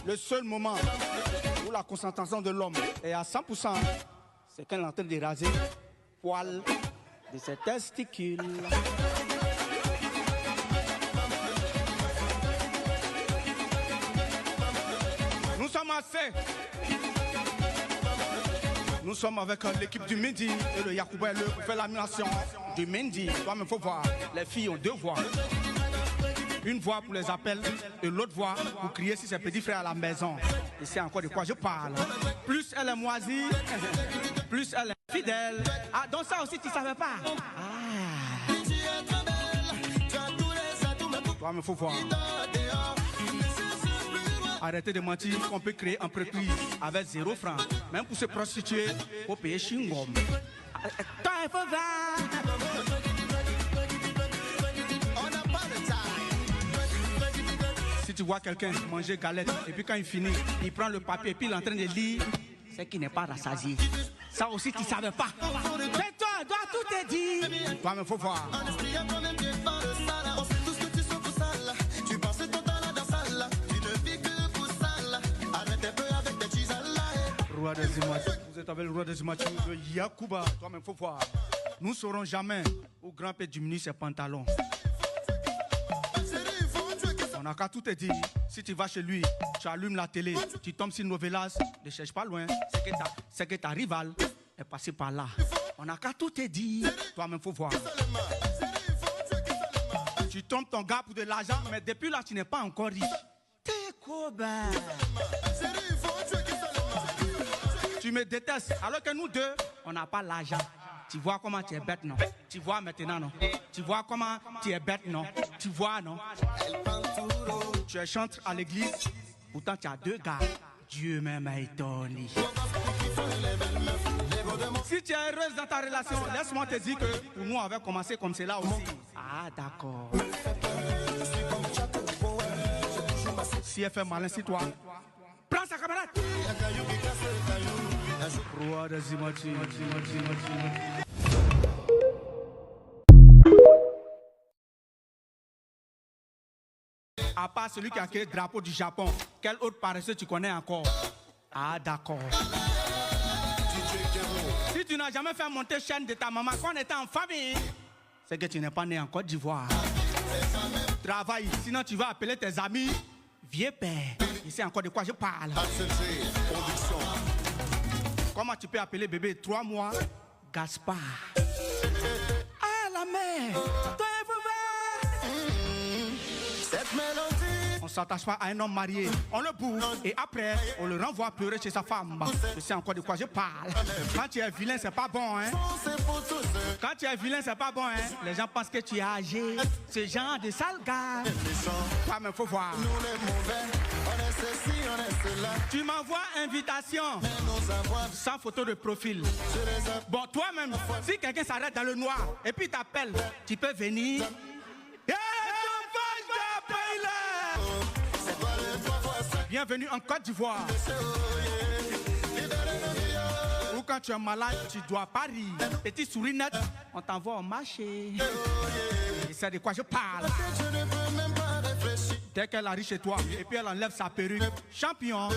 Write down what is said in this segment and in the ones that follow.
Le seul moment où la concentration de l'homme est à 100%, c'est quand il est en train de raser poil de ses testicules. Nous sommes assez. Nous sommes avec l'équipe du Mendy et le Yacoubel pour faire l'animation du Mendy. Toi-même, il faut voir, les filles ont deux voix. Une voix pour les appels et l'autre voix pour crier si c'est petit frère à la maison. Et c'est encore de quoi je parle. Plus elle est moisie, plus elle est fidèle. Ah, donc ça aussi, tu ne savais pas. Ah. Toi-même, il faut voir. Arrêtez de mentir qu'on peut créer une entreprise avec 0 francs. Même pour se prostituer, il faut payer chingom. Toi, il faut voir. Si tu vois quelqu'un manger galette et puis quand il finit, il prend le papier et puis il est en train de lire, c'est qu'il n'est pas rassasié. Ça aussi, tu ne savais pas. C'est toi, tout est dit. Toi-même, il faut voir. Vous êtes avec le roi des Zimatou, le Yacouba. Toi-même, il faut voir. Nous ne saurons jamais où grand peut diminuer ses pantalons. On n'a qu'à tout te dire. Si tu vas chez lui, tu allumes la télé, tu tombes sur Novelas, ne cherche pas loin. C'est que ta rivale est passée par là. On n'a qu'à tout te dire. Toi-même, il faut voir. Tu tombes ton gars pour de l'argent, mais depuis là, tu n'es pas encore riche. T'es quoi, ben? Tu me détestes, alors que nous deux, on n'a pas l'argent. Tu vois comment tu es bête, non? Tu vois maintenant, non? Tu vois comment tu es bête, non? Tu vois, non? Tu es chantre à l'église, pourtant tu as 2 gars. Dieu même a étonné. Si tu es heureuse dans ta relation, laisse-moi te dire que pour nous, on avait commencé comme cela aussi. Ah, d'accord. Si elle fait malin, c'est toi. Prends sa camarade. Roi de Zimati. À part celui qui a créé le drapeau du Japon, quel autre paresseux tu connais encore? Ah, d'accord. Si tu n'as jamais fait monter chaîne de ta maman quand on était en famille, c'est que tu n'es pas né en Côte d'Ivoire. Travaille, sinon tu vas appeler tes amis vieux père. Ici encore de quoi je parle. Comment tu peux appeler bébé 3 mois Gaspard? Ah, la mère! Toi, cette mélodie. On ne s'attache pas à un homme marié. On le bouffe et après, on le renvoie pleurer chez sa femme. Je sais encore de quoi je parle. Quand tu es vilain, c'est pas bon, hein? Quand tu es vilain, c'est pas bon, hein? Les gens pensent que tu es âgé. Ce genre de sale gars. Ah, mais faut voir. Tu m'envoies invitation sans photo de profil. Bon, toi-même, si quelqu'un s'arrête dans le noir et puis t'appelle, tu peux venir. Bienvenue en Côte d'Ivoire. Ou quand tu es malade, tu dois pas rire. Petit souris net, on t'envoie au marché. Et c'est de quoi je parle. Dès qu'elle arrive chez toi, et puis elle enlève sa perruque, champion,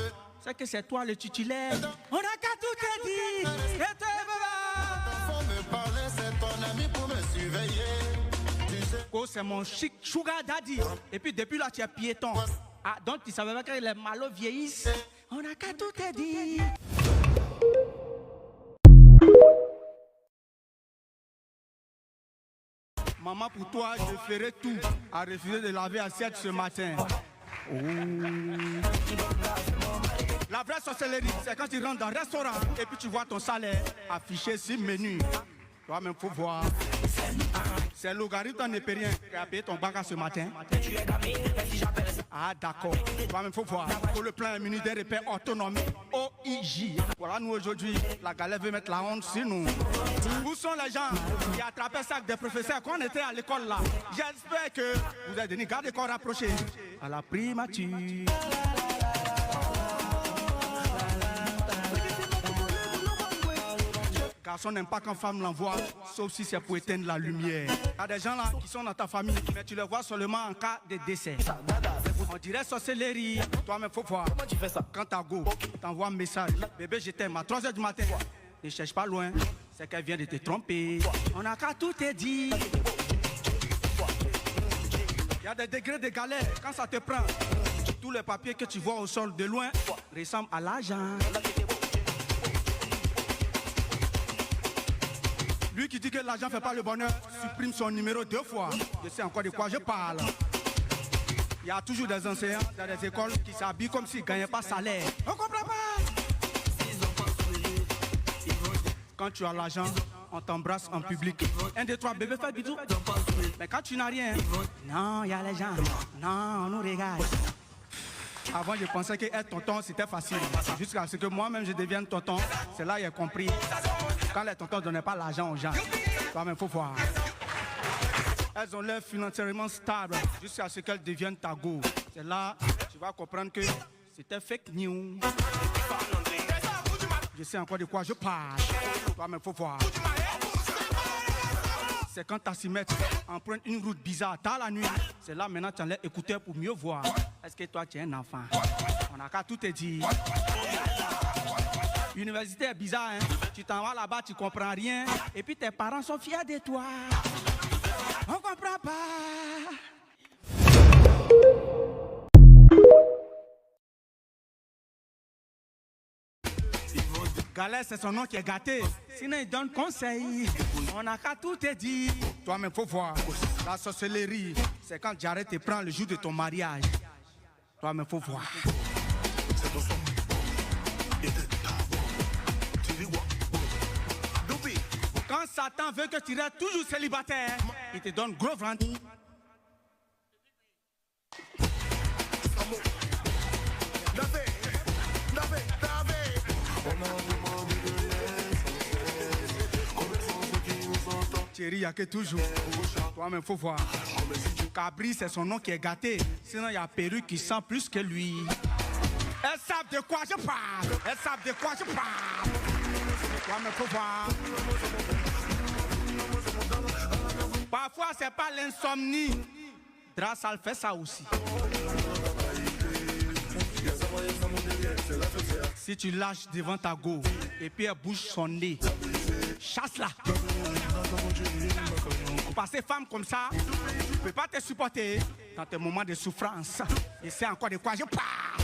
c'est que c'est toi le titulaire. On a qu'à tout te dire. Et toi, faut me parler, c'est ton ami pour me surveiller. Oh, c'est mon chic sugar daddy. Et puis depuis là, tu es piéton. Ah, donc tu savais pas que les malos vieillissent. On a qu'à tout te dire. Maman, pour toi, je ferai tout à refuser de laver assiette ce matin. Oh. La vraie sorcellerie, c'est quand tu rentres dans un restaurant et puis tu vois ton salaire affiché sur le menu. Toi-même, faut voir. C'est le logarithme en épérien qui a payé ton bagage ce matin. Ah, d'accord. Toi-même, faut voir. Pour le plan immunitaire et paix autonome, OIJ. Voilà, nous aujourd'hui, la galère veut mettre la honte sur nous. Où sont les gens qui attrapaient ça avec des professeurs quand on était à l'école là? J'espère que vous êtes des gardes corps rapprochés à la primature. Garçon n'aime pas quand femme l'envoie, sauf si c'est pour éteindre la lumière. Il y a des gens là qui sont dans ta famille, mais tu les vois seulement en cas de décès. On dirait sorcellerie. Toi-même, faut voir. Comment tu fais ça? Quand t'as go, t'envoies un message. Bébé, je t'aime à 3h du matin. Ne cherche pas loin. C'est qu'elle vient de te tromper. On a qu'à tout te dire. Il y a des degrés de galère. Quand ça te prend, tous les papiers que tu vois au sol de loin ressemblent à l'argent. Lui qui dit que l'argent ne fait pas le bonheur, supprime son numéro 2 fois. Je sais encore de quoi je parle. Il y a toujours des enseignants dans des écoles qui s'habillent comme s'ils ne gagnaient pas salaire. On ne comprend pas. Quand tu as l'argent, on t'embrasse en public. 1, 2, 3, bébé, fais bisous. Mais quand tu n'as rien, non, il y a les gens. Non, on nous regarde. Avant, je pensais que être tonton, c'était facile. Jusqu'à ce que moi-même, je devienne tonton. C'est là que j'ai compris. Quand les tontons ne donnaient pas l'argent aux gens, toi-même, il faut voir. Elles ont l'air financièrement stables jusqu'à ce qu'elles deviennent ta go. C'est là que tu vas comprendre que c'était fake news. Je sais encore de quoi je parle. Toi-même, il faut voir. C'est quand Tassimètre emprunte une route bizarre tard la nuit. C'est là maintenant tu as les écouteurs pour mieux voir. Est-ce que toi tu es un enfant? On n'a qu'à tout te dire. L'université est bizarre, hein? Tu t'en vas là-bas, tu comprends rien. Et puis tes parents sont fiers de toi. On comprend pas. Galère, c'est son nom qui est gâté. Sinon, il donne conseil. On n'a qu'à tout te dire. Toi-même, faut voir. La sorcellerie, c'est quand Jared te prend le jour de ton mariage. Toi-même, faut voir. Quand Satan veut que tu restes toujours célibataire, il te donne gros ventre. Chérie, il n'y a que toujours. Toi-même, faut voir. Cabri, c'est son nom qui est gâté. Sinon, il y a perruque qui sent plus que lui. Elles savent de quoi je parle. Elles savent de quoi je parle. Toi-même, faut voir. Parfois, c'est pas l'insomnie. Drassal fait ça aussi. Si tu lâches devant ta go et puis elle bouge son nez, chasse-la. Parce que femme comme ça, je ne peux pas te supporter dans tes moments de souffrance. Et c'est encore de quoi je parle.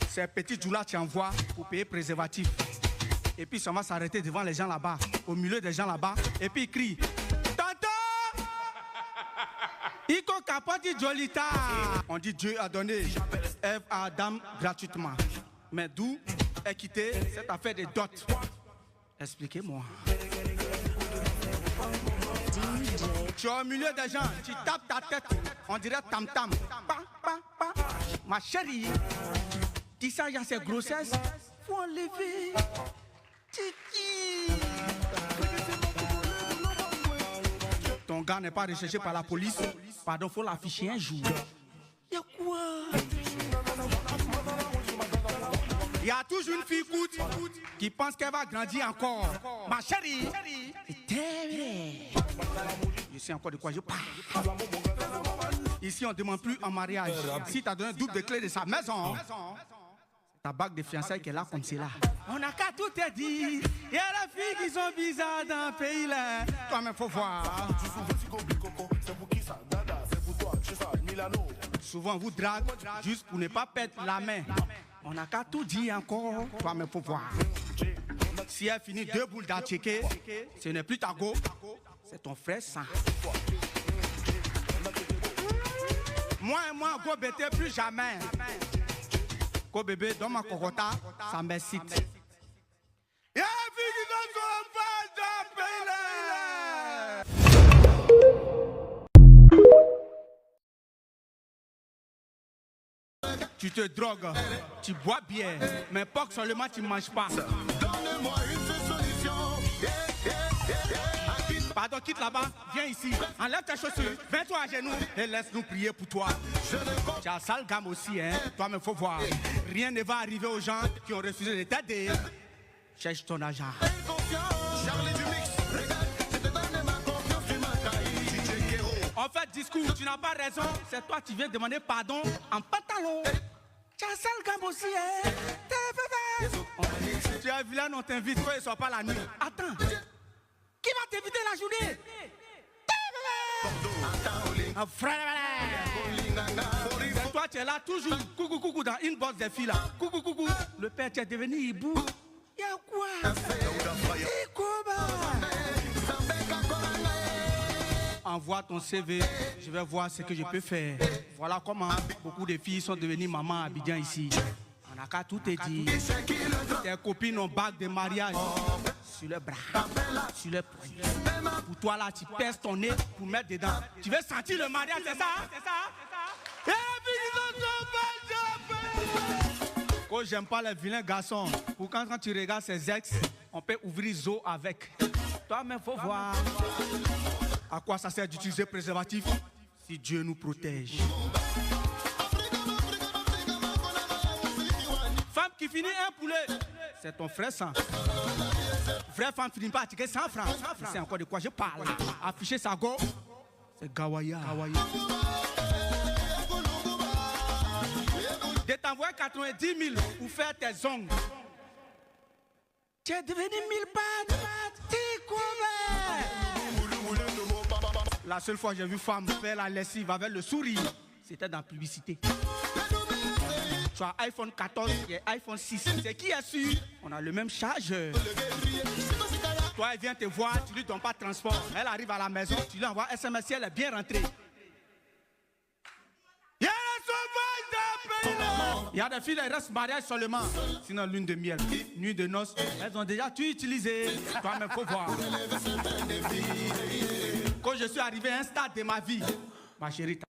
Ces petits joues-là, tu envoies pour payer préservatif. Et puis ça va s'arrêter devant les gens là-bas, au milieu des gens là-bas. Et puis il crie, Tonton! Iko Kapoti Jolita! On dit Dieu a donné Ève à Adam gratuitement. Mais d'où est quittée cette affaire de dot? Expliquez-moi. Tu es au milieu des gens, tu tapes ta tête, on dirait tam-tam. Ma chérie, dis ça, il y a ces grossesses, faut enlever. Tiki. Ton gars n'est pas recherché par la police, pardon, faut l'afficher un jour. Y'a quoi? Il y a toujours une fille coûte qui pense qu'elle va grandir encore. Ma chérie, c'est vrai. Je sais encore de quoi je parle. Ici, on ne demande plus en mariage. Si tu as donné un double de clé de sa maison, ta bague de fiançailles qu'elle a comme c'est là. On n'a qu'à tout te dire. Il y a des filles qui sont bizarres dans le pays là. Toi-même, faut voir. Souvent, on vous drague juste pour ne pas perdre la main. On n'a qu'à tout dire encore. Toi-même, faut voir. Si elle finit 2 boules d'attiquer, ce n'est plus ta go, c'est ton frère sang. Moi et moi, go bêter plus jamais. Go bébé, dans ma cocota, ça m'excite. Y'a une fille qui donne son frère dans le pays là. Tu te drogues, tu bois bien, mais pas que seulement tu ne manges pas. Donne-moi une solution. Pardon, quitte là-bas, viens ici, enlève tes chaussures, mets-toi à genoux et laisse-nous prier pour toi. Tu as sale gamme aussi, hein, toi-même faut voir. Rien ne va arriver aux gens qui ont refusé de t'aider. Cherche ton argent. En fait, discours, tu n'as pas raison. C'est toi qui viens demander pardon en pantalon. Tu as sale gamme aussi, hein? Tu es vilain, on t'invite, toi, il ne sort pas la nuit. Attends, qui va t'inviter la journée? Un frère. Toi, tu es là toujours. Coucou, coucou, dans une box des filles là. Coucou, coucou. Le père, tu es devenu hibou. Y'a quoi? Envoie ton CV, je vais voir ce que je peux faire. Voilà comment beaucoup de filles sont devenues mamans à Abidjan ici. On n'a qu'à tout te dire. Tes copines ont bague de mariage sur le bras, sur le poignet. Pour toi là, tu pèses ton nez pour mettre dedans. Tu veux sentir le mariage, c'est ça? C'est ça? Oh, j'aime pas les vilains garçons. Pour quand tu regardes ces ex, on peut ouvrir zoo avec. Toi-même, faut voir. À quoi ça sert d'utiliser préservatif si Dieu nous protège? Femme qui finit un poulet, c'est ton frère sang. Vraie femme finit pas à tirer 100 francs. C'est encore de quoi je parle. Afficher sa go, c'est Gawaya. De t'envoyer 90 000 pour faire tes ongles. Tu es devenu 1000 pattes. La seule fois que j'ai vu femme faire la lessive avec le sourire, c'était dans la publicité. Tu as iPhone 14 et iPhone 6. C'est qui est sûr? On a le même chargeur. Toi, elle vient te voir, tu lui donnes pas de transport. Elle arrive à la maison, tu lui envoies SMS si elle est bien rentrée. Il y a des filles, elles restent mariées seulement. Sinon, lune de miel, nuit de noces, elles ont déjà tout utilisé. Toi-même, faut voir. Quand je suis arrivé à un stade de ma vie, ma chérie,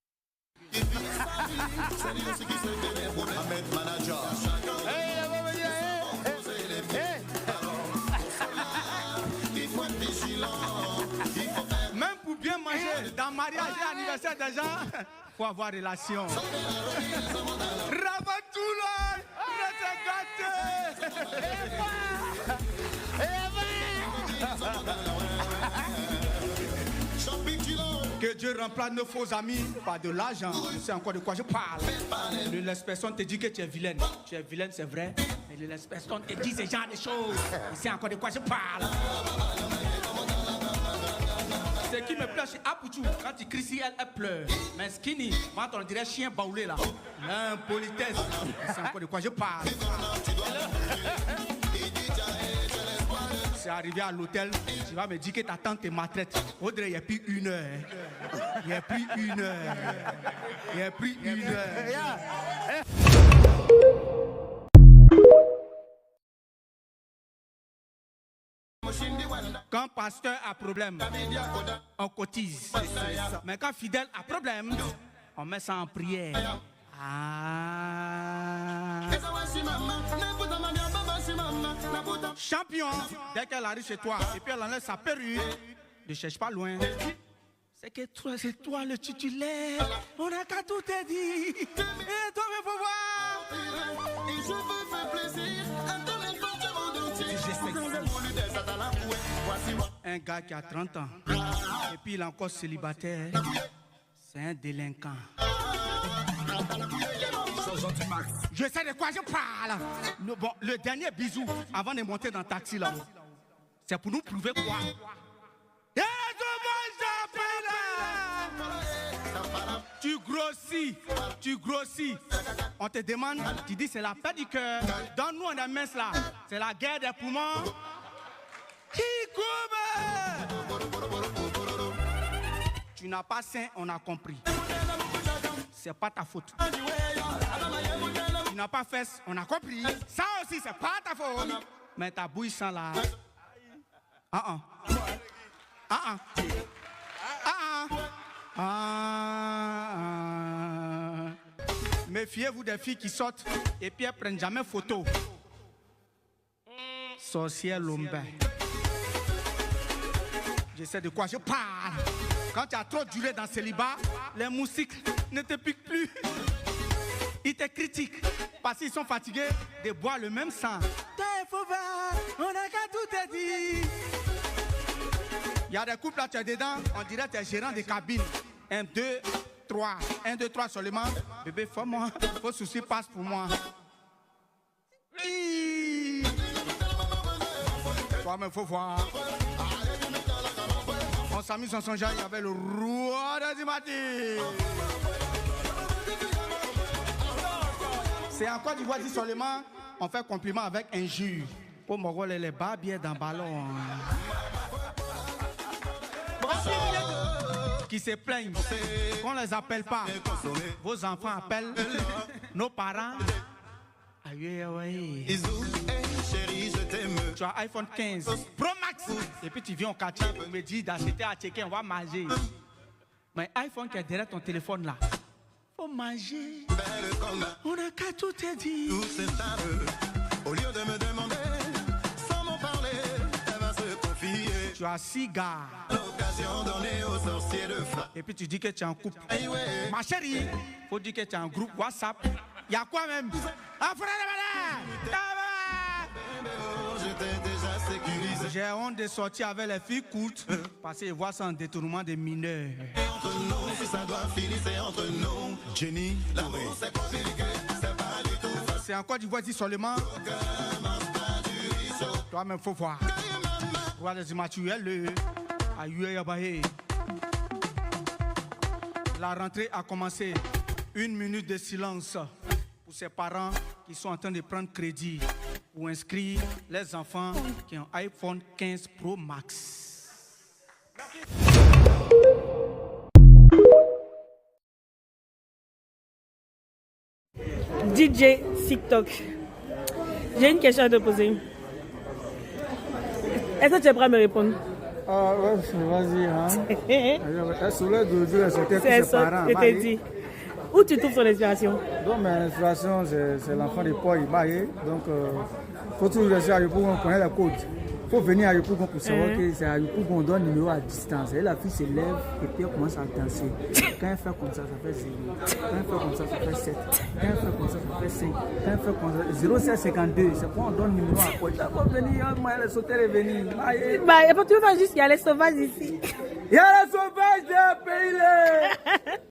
même pour bien manger, dans mariage et anniversaire des gens, faut avoir relation. Rabatoula, que Dieu remplace nos faux amis par de l'argent. Je sais encore de quoi je parle. Ne laisse personne te dire que tu es vilaine. Tu es vilaine, c'est vrai. Mais ne laisse personne te dire ce genre de choses. Je sais encore de quoi je parle. Ce qui me plaît chez Apouchou, quand il crie si elle pleure. Mais Skinny, quand on dirait chien baoulé là. L'impolitesse. Je sais encore de quoi je parle. C'est arrivé à l'hôtel, tu vas me dire que ta tante te maltraite. Audrey, il n'y a plus 1 heure. Il n'y a plus 1 heure. Il n'y a plus 1 heure. Quand pasteur a problème, on cotise. Mais quand fidèle a problème, on met ça en prière. Champion, dès qu'elle arrive chez toi et puis elle enlève sa perruque, ne cherche pas loin. C'est que c'est toi le titulaire. On n'a qu'à tout te dire. Et toi, il faut voir. Et je veux faire plaisir à tous les femmes du monde entier. Un gars qui a 30 ans et puis il est encore célibataire, c'est un délinquant. Je sais de quoi je parle. Le dernier bisou avant de monter dans le taxi là, c'est pour nous prouver quoi. Tu grossis. On te demande, tu dis c'est la paix du cœur. Donne-nous on est mince là. C'est la guerre des poumons. Qui tu n'as pas faim, on a compris. C'est pas ta faute. Tu n'as pas fesses, on a compris. Ça aussi, c'est pas ta faute. Mais ta bouille sent là. Méfiez-vous des filles qui sortent et puis elles prennent jamais photo. Sorcière lombaire. Je sais de quoi je parle. Quand tu as trop duré dans le célibat, les moustiques ne te piquent plus. Ils te critiquent parce qu'ils sont fatigués de boire le même sang. Il faut voir, on n'a qu'à tout te dire. Il y a des couples là, tu es dedans, on dirait que tu es gérant de cabine. 1, 2, 3. 1, 2, 3 seulement. Bébé, fais-moi. Vos soucis passent pour moi. Toi-même, faut voir. On s'amuse en son genre, il y avait le roi des Dimati. C'est en Côte d'Ivoire, dit seulement, on fait compliment avec injure. Pour Mogol, les barbiers dans le ballon. Qui se plaignent, qu'on ne les appelle pas. Vos enfants appellent nos parents. Aïe, aïe. Tu as iPhone 15 Pro Max. Et puis tu viens au quartier pour me dire d'acheter à checker, on va manger. Mais iPhone qui est derrière ton téléphone là. Faut manger. On a qu'à tout te dire. Au lieu de me demander, sans m'en parler, elle va se confier. Tu as 6 gars. L'occasion donnée aux sorciers de feu. Et puis tu dis que tu es en couple. Ma chérie, faut dire que tu es en groupe WhatsApp. Il y a quoi même? J'ai honte de sortir avec les filles courtes parce qu'ils voient ça en détournement des mineurs. Entre nous, si ça doit finir, c'est entre nous. Jenny, l'amour c'est compliqué, c'est pas du tout. C'est en Côte d'Ivoire dit seulement. Toi-même, faut voir. Roi des immaturels, la rentrée a commencé. 1 minute de silence pour ces parents qui sont en train de prendre crédit pour inscrire les enfants qui ont iPhone 15 Pro Max. DJ TikTok. J'ai une question à te poser. Est-ce que tu es prêt à me répondre? Ah ouais, vas-y. Hein. Elle soulève de Dieu, c'était tous ses parents. Je t'ai dit. Où tu trouves ton inspiration? Donc, ma inspiration, c'est l'enfant de Paul Ibaye. Donc, faut toujours rester à Yopougon, on connaît la côte. Il faut venir à Yopougon pour savoir que c'est à Yopougon, on donne le numéro à distance. Et la fille se lève et puis elle commence à danser. Quand elle fait comme ça fait 0. Quand elle fait comme ça fait 7. Quand elle fait comme ça fait 5. Quand elle fait comme ça, 0752. C'est pourquoi on donne le numéro à Paul. Il faut venir, moi, elle est sautée et venir. Bah, et puis tu vas juste, il y a les sauvages ici. Il y a les sauvages de pays.